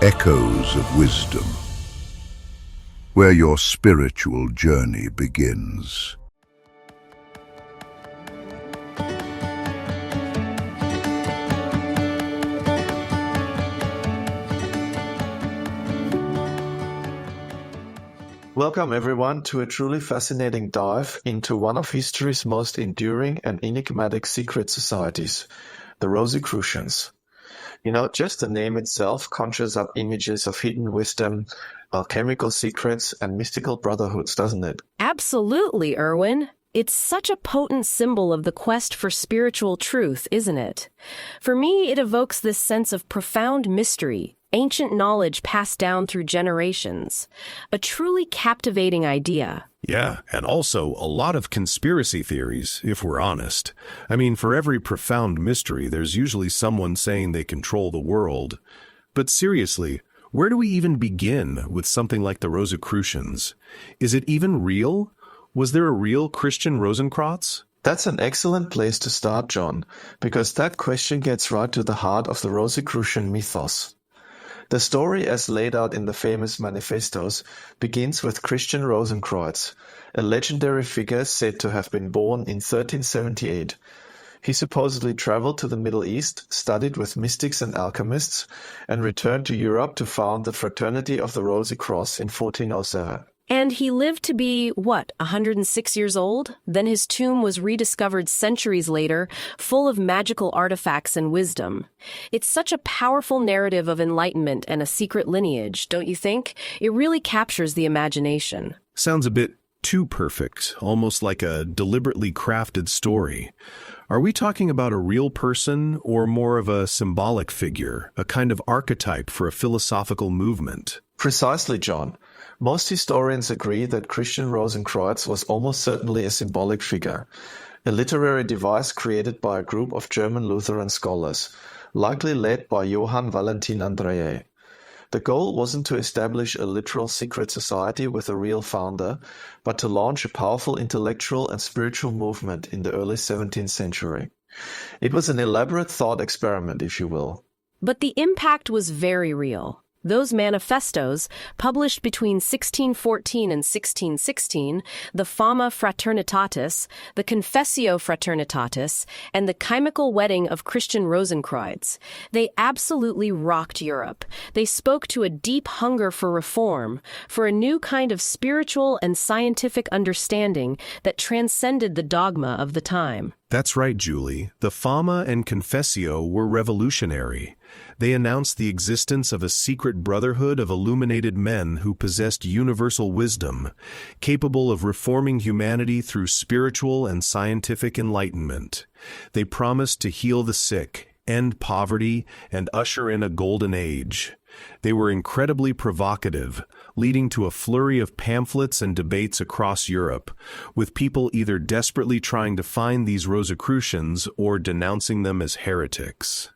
Echoes of wisdom, where your spiritual journey begins. Welcome everyone to a truly fascinating dive into one of history's most enduring and enigmatic secret societies, the Rosicrucians. You know, just the name itself conjures up images of hidden wisdom, alchemical secrets, and mystical brotherhoods, doesn't it? Absolutely, Erwin. It's such a potent symbol of the quest for spiritual truth, isn't it? For me, it evokes this sense of profound mystery, ancient knowledge passed down through generations. A truly captivating idea. Yeah, and also a lot of conspiracy theories, if we're honest. I mean, for every profound mystery, there's usually someone saying they control the world. But seriously, where do we even begin with something like the Rosicrucians? Is it even real? Was there a real Christian Rosenkreuz? That's an excellent place to start, John, because that question gets right to the heart of the Rosicrucian mythos. The story, as laid out in the famous Manifestos, begins with Christian Rosenkreuz, a legendary figure said to have been born in 1378. He supposedly traveled to the Middle East, studied with mystics and alchemists, and returned to Europe to found the Fraternity of the Rosenkreuz in 1407. And he lived to be, 106 years old? Then his tomb was rediscovered centuries later, full of magical artifacts and wisdom. It's such a powerful narrative of enlightenment and a secret lineage, don't you think? It really captures the imagination. Sounds a bit too perfect, almost like a deliberately crafted story. Are we talking about a real person or more of a symbolic figure, a kind of archetype for a philosophical movement? Precisely, John. Most historians agree that Christian Rosenkreuz was almost certainly a symbolic figure, a literary device created by a group of German Lutheran scholars, likely led by Johann Valentin Andreae. The goal wasn't to establish a literal secret society with a real founder, but to launch a powerful intellectual and spiritual movement in the early 17th century. It was an elaborate thought experiment, if you will. But the impact was very real. Those manifestos, published between 1614 and 1616, the Fama Fraternitatis, the Confessio Fraternitatis, and the Chymical wedding of Christian Rosenkreuz, they absolutely rocked Europe. They spoke to a deep hunger for reform, for a new kind of spiritual and scientific understanding that transcended the dogma of the time. That's right, Julie. The Fama and Confessio were revolutionary. They announced the existence of a secret brotherhood of illuminated men who possessed universal wisdom, capable of reforming humanity through spiritual and scientific enlightenment. They promised to heal the sick, end poverty, and usher in a golden age. They were incredibly provocative, leading to a flurry of pamphlets and debates across Europe, with people either desperately trying to find these Rosicrucians or denouncing them as heretics.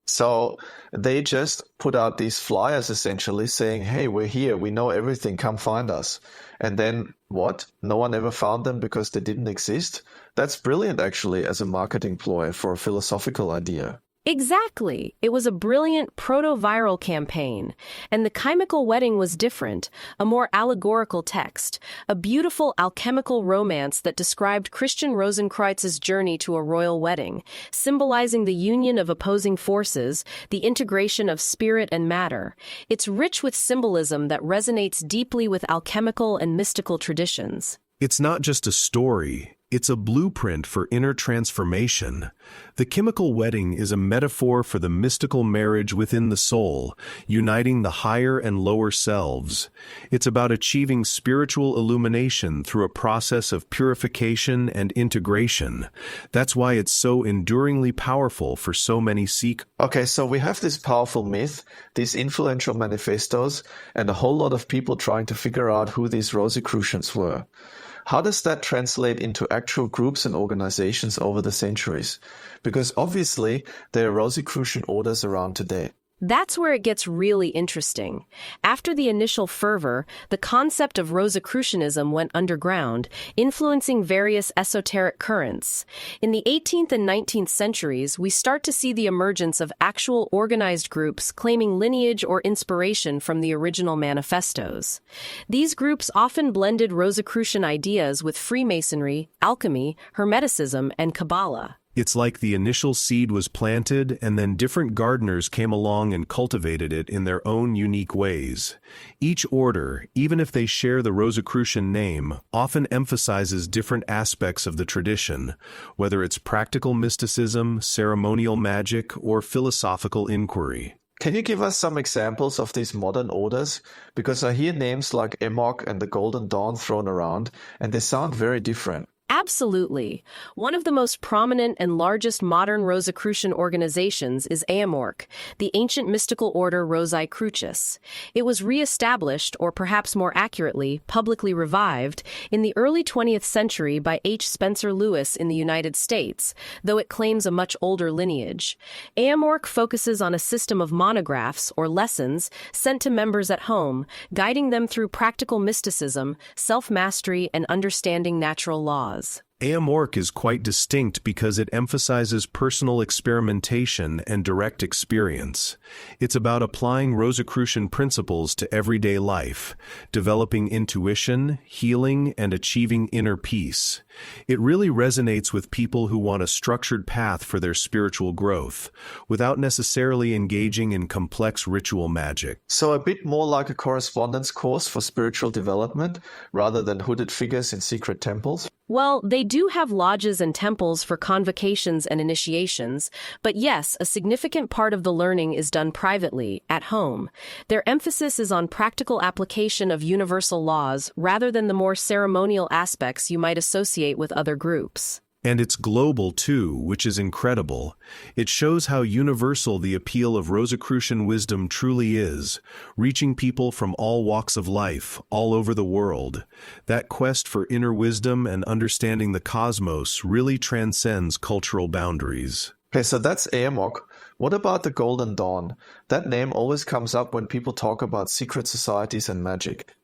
So they just put out these flyers essentially saying, hey, we're here, we know everything, come find us. And then what? No one ever found them because they didn't exist? That's brilliant actually as a marketing ploy for a philosophical idea. Exactly. It was a brilliant proto-viral campaign. And the Chymical wedding was different, a more allegorical text, a beautiful alchemical romance that described Christian Rosenkreuz's journey to a royal wedding, symbolizing the union of opposing forces, the integration of spirit and matter. It's rich with symbolism that resonates deeply with alchemical and mystical traditions. It's not just a story. It's a blueprint for inner transformation. The Chymical wedding is a metaphor for the mystical marriage within the soul, uniting the higher and lower selves. It's about achieving spiritual illumination through a process of purification and integration. That's why it's so enduringly powerful for so many seekers. Okay, so we have this powerful myth, these influential manifestos, and a whole lot of people trying to figure out who these Rosicrucians were. How does that translate into actual groups and organizations over the centuries? Because obviously there are Rosicrucian orders around today. That's where it gets really interesting. After the initial fervor, the concept of Rosicrucianism went underground, influencing various esoteric currents. In the 18th and 19th centuries, we start to see the emergence of actual organized groups claiming lineage or inspiration from the original manifestos. These groups often blended Rosicrucian ideas with Freemasonry, alchemy, Hermeticism, and Kabbalah. It's like the initial seed was planted and then different gardeners came along and cultivated it in their own unique ways. Each order, even if they share the Rosicrucian name, often emphasizes different aspects of the tradition, whether it's practical mysticism, ceremonial magic, or philosophical inquiry. Can you give us some examples of these modern orders? Because I hear names like AMORC and the Golden Dawn thrown around, and they sound very different. Absolutely. One of the most prominent and largest modern Rosicrucian organizations is AMORC, the ancient Mystical Order Rosae Crucis. It was re-established, or perhaps more accurately, publicly revived, in the early 20th century by H. Spencer Lewis in the United States, though it claims a much older lineage. AMORC focuses on a system of monographs, or lessons, sent to members at home, guiding them through practical mysticism, self-mastery, and understanding natural laws. AMORC is quite distinct because it emphasizes personal experimentation and direct experience. It's about applying Rosicrucian principles to everyday life, developing intuition, healing, and achieving inner peace. It really resonates with people who want a structured path for their spiritual growth, without necessarily engaging in complex ritual magic. So a bit more like a correspondence course for spiritual development, rather than hooded figures in secret temples? Well, they do have lodges and temples for convocations and initiations, but yes, a significant part of the learning is done privately, at home. Their emphasis is on practical application of universal laws rather than the more ceremonial aspects you might associate with other groups. And it's global too, which is incredible. It shows how universal the appeal of Rosicrucian wisdom truly is, reaching people from all walks of life, all over the world. That quest for inner wisdom and understanding the cosmos really transcends cultural boundaries. Okay, so that's AMORC. What about the Golden Dawn? That name always comes up when people talk about secret societies and magic.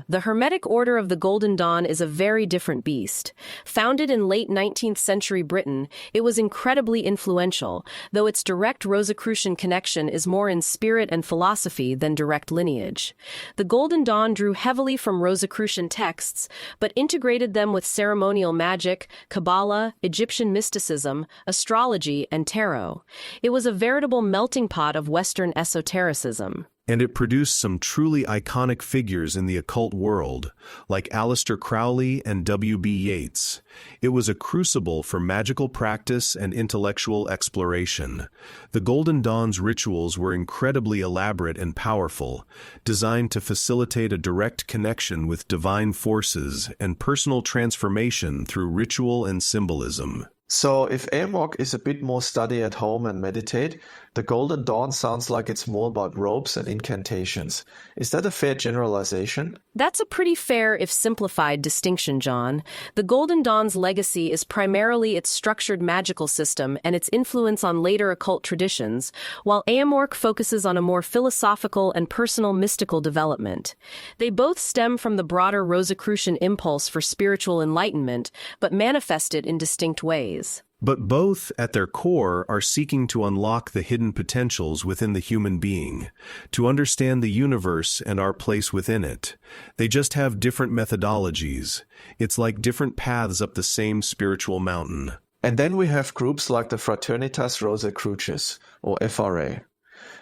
The Hermetic Order of the Golden Dawn is a very different beast. Founded in late 19th century Britain, it was incredibly influential, though its direct Rosicrucian connection is more in spirit and philosophy than direct lineage. The Golden Dawn drew heavily from Rosicrucian texts, but integrated them with ceremonial magic, Kabbalah, Egyptian mysticism, astrology, and tarot. It was a veritable melting pot of Western esotericism. And it produced some truly iconic figures in the occult world, like Aleister Crowley and W.B. Yeats. It was a crucible for magical practice and intellectual exploration. The Golden Dawn's rituals were incredibly elaborate and powerful, designed to facilitate a direct connection with divine forces and personal transformation through ritual and symbolism. So if AMORC is a bit more study at home and meditate, the Golden Dawn sounds like it's more about robes and incantations. Is that a fair generalization? That's a pretty fair, if simplified, distinction, John. The Golden Dawn's legacy is primarily its structured magical system and its influence on later occult traditions, while AMORC focuses on a more philosophical and personal mystical development. They both stem from the broader Rosicrucian impulse for spiritual enlightenment, but manifest it in distinct ways. But both, at their core, are seeking to unlock the hidden potentials within the human being, to understand the universe and our place within it. They just have different methodologies. It's like different paths up the same spiritual mountain. And then we have groups like the Fraternitas Rosae Crucis, or FRA.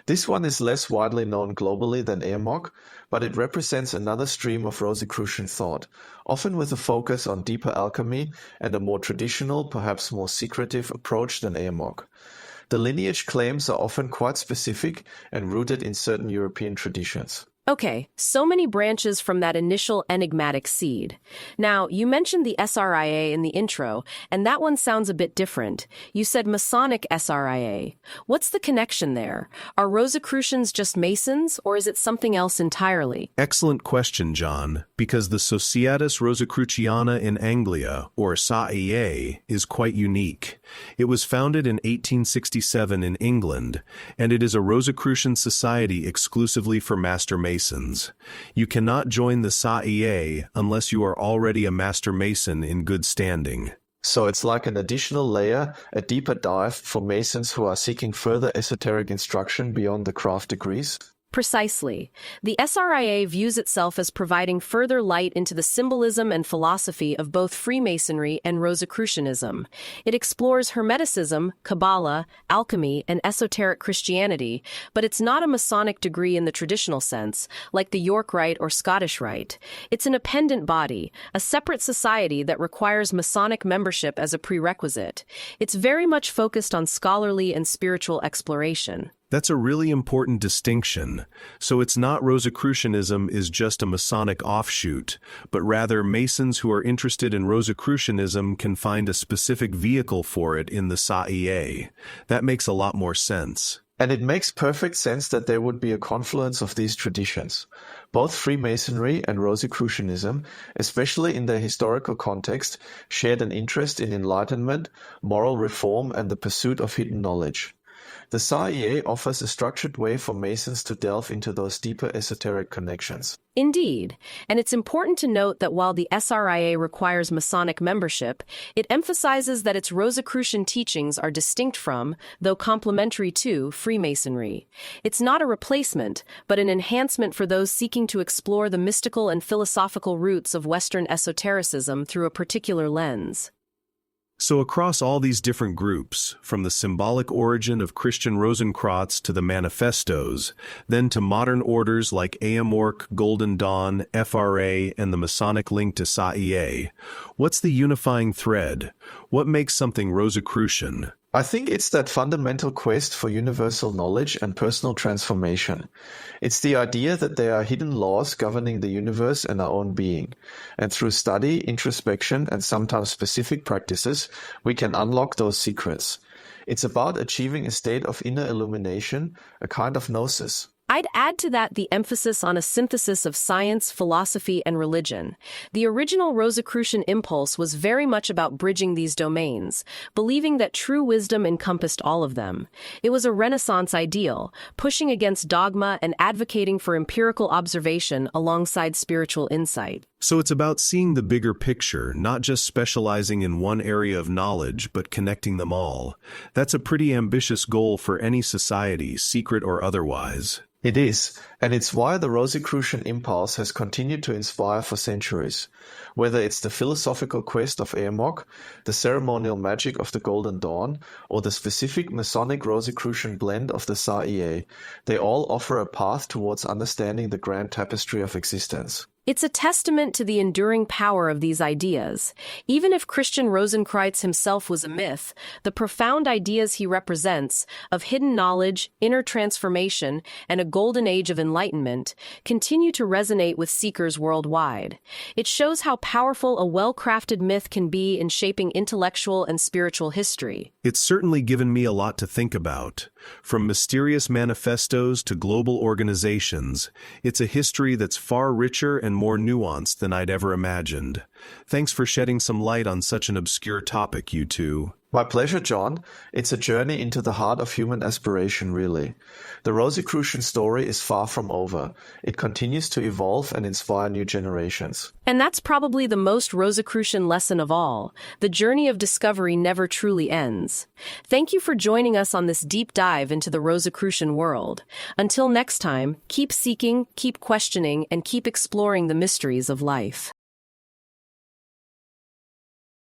This one is less widely known globally than AMORC, but it represents another stream of Rosicrucian thought, often with a focus on deeper alchemy and a more traditional, perhaps more secretive approach than AMORC. The lineage claims are often quite specific and rooted in certain European traditions. Okay, so many branches from that initial enigmatic seed. Now, you mentioned the SRIA in the intro, and that one sounds a bit different. You said Masonic SRIA. What's the connection there? Are Rosicrucians just Masons, or is it something else entirely? Excellent question, John, because the Societas Rosicruciana in Anglia, or SRIA, is quite unique. It was founded in 1867 in England, and it is a Rosicrucian society exclusively for Master Masons. You cannot join the SRIA unless you are already a Master Mason in good standing. So it's like an additional layer, a deeper dive for Masons who are seeking further esoteric instruction beyond the craft degrees? Precisely. The SRIA views itself as providing further light into the symbolism and philosophy of both Freemasonry and Rosicrucianism. It explores Hermeticism, Kabbalah, alchemy, and esoteric Christianity, but it's not a Masonic degree in the traditional sense, like the York Rite or Scottish Rite. It's an appendant body, a separate society that requires Masonic membership as a prerequisite. It's very much focused on scholarly and spiritual exploration. That's a really important distinction. So it's not Rosicrucianism is just a Masonic offshoot, but rather Masons who are interested in Rosicrucianism can find a specific vehicle for it in the SRIA. That makes a lot more sense. And it makes perfect sense that there would be a confluence of these traditions. Both Freemasonry and Rosicrucianism, especially in their historical context, shared an interest in enlightenment, moral reform, and the pursuit of hidden knowledge. The SRIA offers a structured way for Masons to delve into those deeper esoteric connections. Indeed, and it's important to note that while the SRIA requires Masonic membership, it emphasizes that its Rosicrucian teachings are distinct from, though complementary to, Freemasonry. It's not a replacement, but an enhancement for those seeking to explore the mystical and philosophical roots of Western esotericism through a particular lens. So across all these different groups, from the symbolic origin of Christian Rosenkreuz to the Manifestos, then to modern orders like AMORC, Golden Dawn, FRA, and the Masonic link to SRIA, what's the unifying thread? What makes something Rosicrucian? I think it's that fundamental quest for universal knowledge and personal transformation. It's the idea that there are hidden laws governing the universe and our own being. And through study, introspection, and sometimes specific practices, we can unlock those secrets. It's about achieving a state of inner illumination, a kind of gnosis. I'd add to that the emphasis on a synthesis of science, philosophy, and religion. The original Rosicrucian impulse was very much about bridging these domains, believing that true wisdom encompassed all of them. It was a Renaissance ideal, pushing against dogma and advocating for empirical observation alongside spiritual insight. So it's about seeing the bigger picture, not just specializing in one area of knowledge, but connecting them all. That's a pretty ambitious goal for any society, secret or otherwise. It is, and it's why the Rosicrucian impulse has continued to inspire for centuries. Whether it's the philosophical quest of AMORC, the ceremonial magic of the Golden Dawn, or the specific Masonic Rosicrucian blend of the SRIA, they all offer a path towards understanding the grand tapestry of existence. It's a testament to the enduring power of these ideas. Even if Christian Rosenkreuz himself was a myth, the profound ideas he represents, of hidden knowledge, inner transformation, and a golden age of enlightenment, continue to resonate with seekers worldwide. It shows how powerful a well-crafted myth can be in shaping intellectual and spiritual history. It's certainly given me a lot to think about. From mysterious manifestos to global organizations, it's a history that's far richer and more nuanced than I'd ever imagined. Thanks for shedding some light on such an obscure topic, you two. My pleasure, John. It's a journey into the heart of human aspiration, really. The Rosicrucian story is far from over. It continues to evolve and inspire new generations. And that's probably the most Rosicrucian lesson of all. The journey of discovery never truly ends. Thank you for joining us on this deep dive into the Rosicrucian world. Until next time, keep seeking, keep questioning, and keep exploring the mysteries of life.